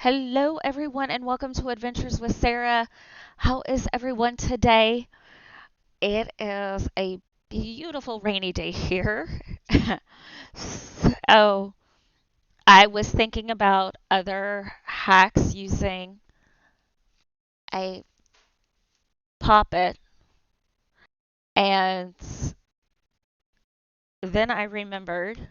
Hello, everyone, and welcome to Adventures with Sarah. How is everyone today? It is a beautiful rainy day here. So, I was thinking about other hacks using a poppet, and then I remembered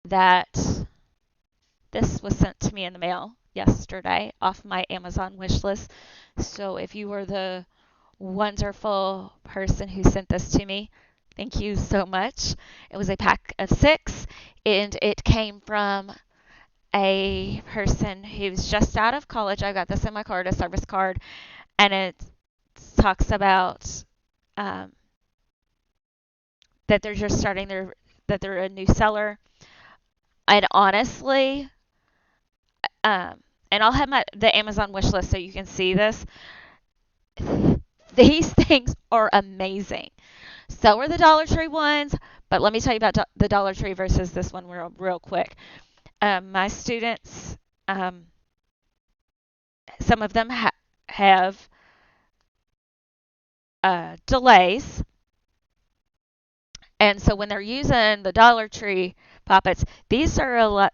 that this was sent to me in the mail yesterday off my Amazon wish list. So, if you were the wonderful person who sent this to me. Thank you so much. It was a pack of 6, and it came from a person who's just out of college. I got this in my card, a service card, and it talks about um, that they're just starting that they're a new seller. And honestly, um, and I'll have the Amazon wish list so you can see this. These things are amazing. So are the Dollar Tree ones, but let me tell you about the Dollar Tree versus this one real quick. My students, um, some of them have delays, and so when they're using the Dollar Tree poppets, these are a lot.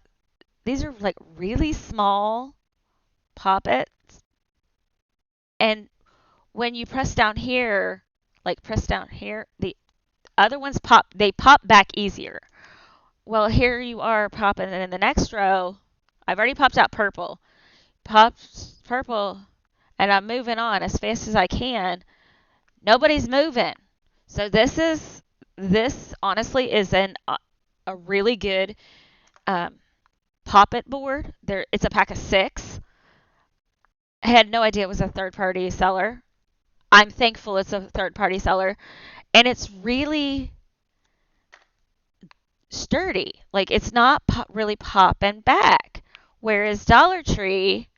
These are like really small poppets, and when you press down here, the other ones pop. They pop back easier. Well, here you are popping, and in the next row, I've already popped out purple. Pops purple, and I'm moving on as fast as I can. Nobody's moving. So this honestly is a really good um, poppet board. It's a pack of 6. I had no idea it was a third party seller. I'm thankful it's a third party seller, and it's really sturdy. Like it's not really popping back. Whereas Dollar Tree,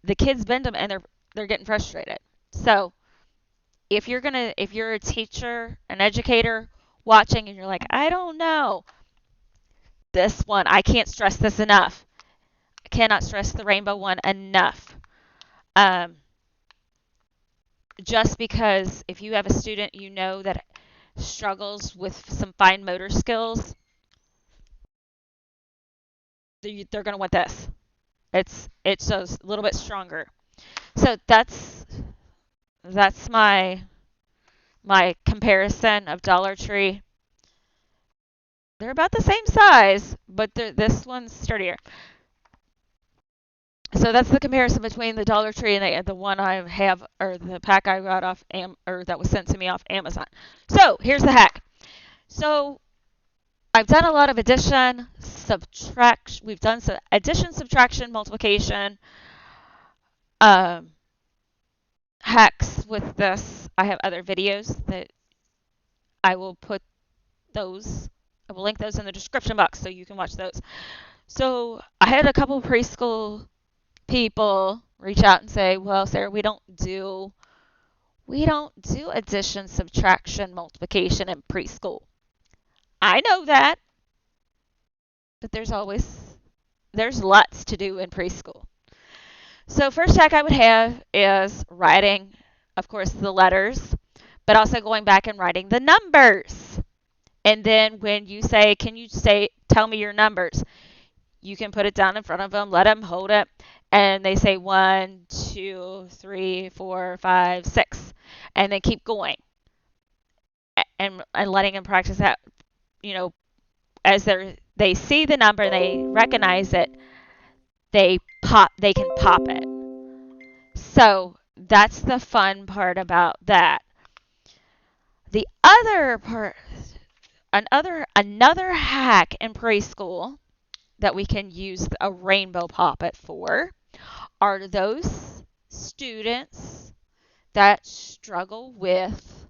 the kids bend them and they're getting frustrated. So if you're a teacher, an educator watching, and you're like, I don't know, this one, I can't stress this enough. I cannot stress the rainbow one enough. Um, just because if you have a student you know that struggles with some fine motor skills, they're going to want this. It's a little bit stronger. So that's my comparison of Dollar Tree. They're about the same size, but this one's sturdier. So that's the comparison between the Dollar Tree and the one I have, or the pack I got off or that was sent to me off Amazon. So here's the hack. So I've done a lot of addition, subtraction. We've done some addition, subtraction, multiplication um, hacks with this. I have other videos that I will put those. I will link those in the description box so you can watch those. So I had a couple preschool people reach out and say, "Well, Sarah, we don't do addition, subtraction, multiplication in preschool." I know that, but there's lots to do in preschool. So first hack I would have is writing, of course, the letters, but also going back and writing the numbers. And then when you say, "Can you tell me your numbers?" You can put it down in front of them, let them hold it, and they say 1, 2, 3, 4, 5, 6, and then keep going and letting them practice that. You know, as they see the number and they recognize it, they can pop it. So that's the fun part about that. The other part, another hack in preschool that we can use a rainbow poppet for are those students that struggle with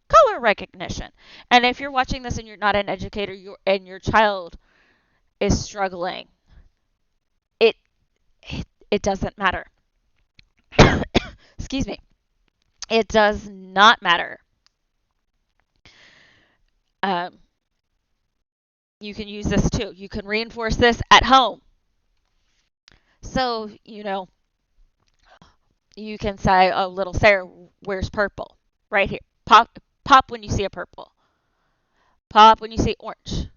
color recognition. And if you're watching this and you're not an educator, and your child is struggling, it it doesn't matter. Excuse me. It does not matter. Um, you can use this too. You can reinforce this at home. So, you can say, oh, little Sarah, where's purple? Right here. Pop when you see a purple. Pop when you see orange.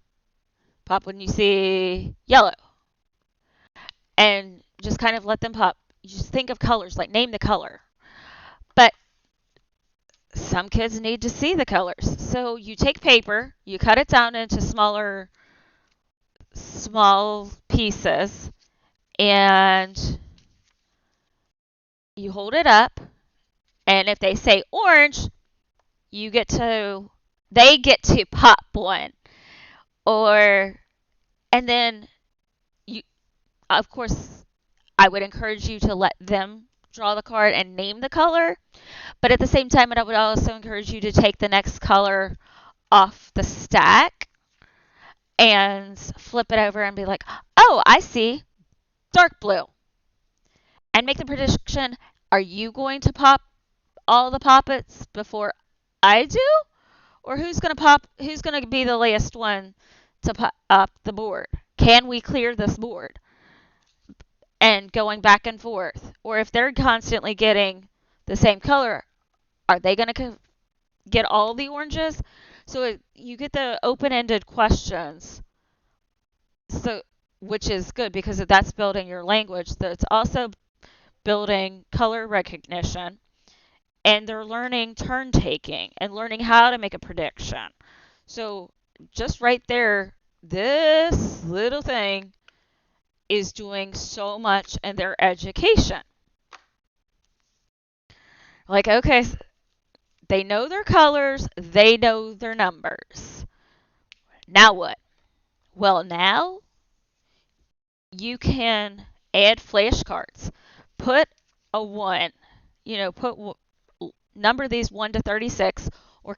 Pop when you see yellow. And just kind of let them pop. You just think of colors, like name the color. But some kids need to see the colors. So you take paper, you cut it down into small pieces, and you hold it up. And if they say orange, they get to pop one. Or, and then you, of course, I would encourage you to let them draw the card and name the color. But at the same time, I would also encourage you to take the next color off the stack and flip it over and be like, oh, I see dark blue. And make the prediction, are you going to pop all the poppets before I do? Or who's going to be the last one to pop up the board? Can we clear this board? And going back and forth. Or if they're constantly getting the same color, are they going to get all the oranges? So you get the open-ended questions. So which is good because that's building your language. That's also building color recognition, and they're learning turn taking and learning how to make a prediction. So just right there, this little thing is doing so much in their education. Like, okay, they know their colors, they know their numbers. Now what? Well, now you can add flashcards. Put a 1, number these 1 to 36, or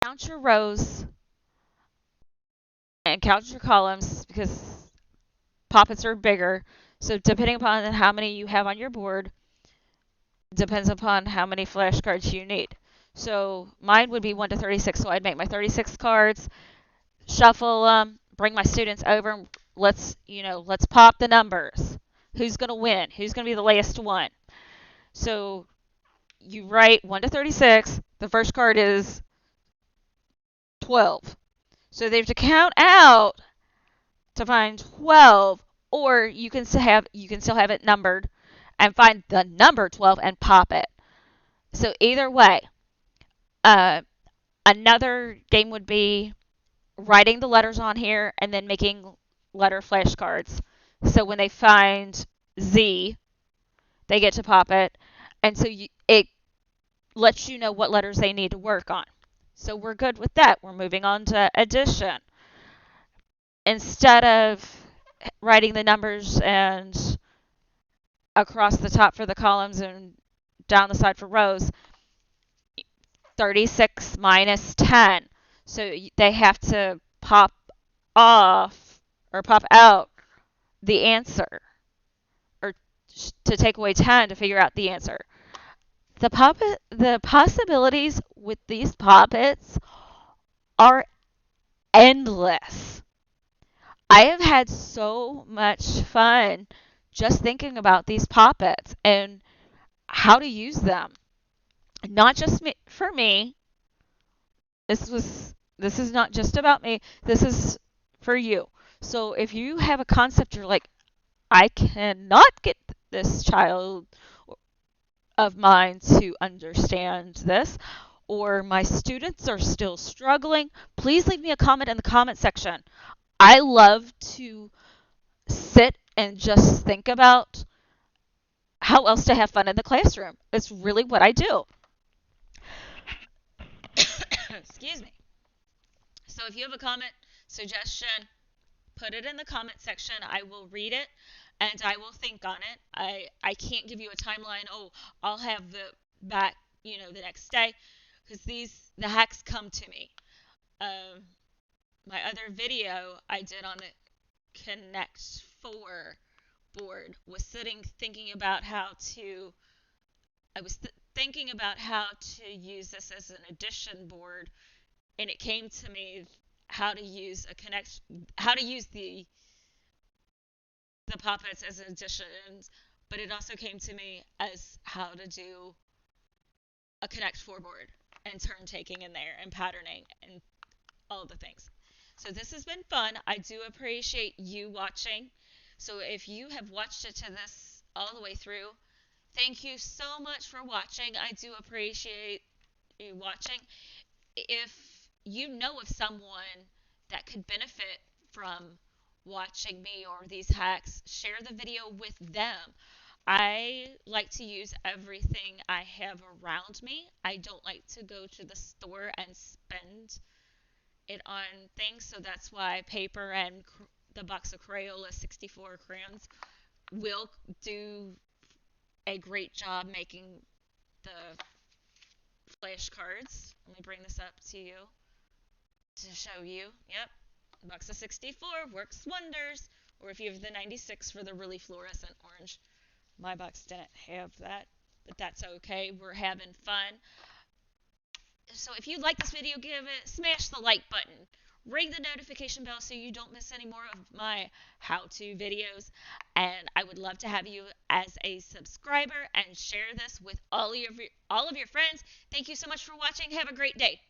count your rows and count your columns because poppets are bigger. So depending upon how many you have on your board, depends upon how many flashcards you need. So mine would be 1 to 36. So I'd make my 36 cards, shuffle them, bring my students over, and let's pop the numbers. Who's going to win? Who's going to be the last one? So you write 1 to 36. The first card is 12. So they have to count out to find 12, or you can still have it numbered and find the number 12 and pop it. So either way, another game would be writing the letters on here and then making letter flashcards. So when they find Z, they get to pop it, and so it lets you know what letters they need to work on. So we're good with that. We're moving on to addition. Instead of writing the numbers and across the top for the columns and down the side for rows, 36 minus 10. So they have to pop off or pop out the answer, or to take away 10 to figure out the answer. The possibilities with these poppets are endless. I have had so much fun just thinking about these poppets and how to use them. Not just for me. This is not just about me. This is for you. So if you have a concept you're like, I cannot get this child of mine to understand this, or my students are still struggling, please leave me a comment in the comment section. I love to sit and just think about how else to have fun in the classroom. It's really what I do. Excuse me. So if you have a comment, suggestion, put it in the comment section. I will read it and I will think on it. I can't give you a timeline. Oh, I'll have the back, the next day, because the hacks come to me. My other video I did on the Connect 4 board was sitting thinking about how to. I was thinking about how to use this as an addition board, and it came to me how to use how to use the puppets as additions, but it also came to me as how to do a Connect 4 board and turn taking in there and patterning and all the things. So this has been fun. I do appreciate you watching. So if you have watched it to this all the way through, thank you so much for watching. I do appreciate you watching. If you know of someone that could benefit from watching me or these hacks, share the video with them. I like to use everything I have around me. I don't like to go to the store and spend it on things, so that's why paper and the box of Crayola 64 crayons will do a great job making the flashcards. Let me bring this up to you to show you. Yep, box of 64 works wonders. Or if you have the 96 for the really fluorescent orange. My box didn't have that, but that's okay. We're having fun. So if you like this video, smash the like button. Ring the notification bell so you don't miss any more of my how-to videos. And I would love to have you as a subscriber and share this with all of your friends. Thank you so much for watching. Have a great day.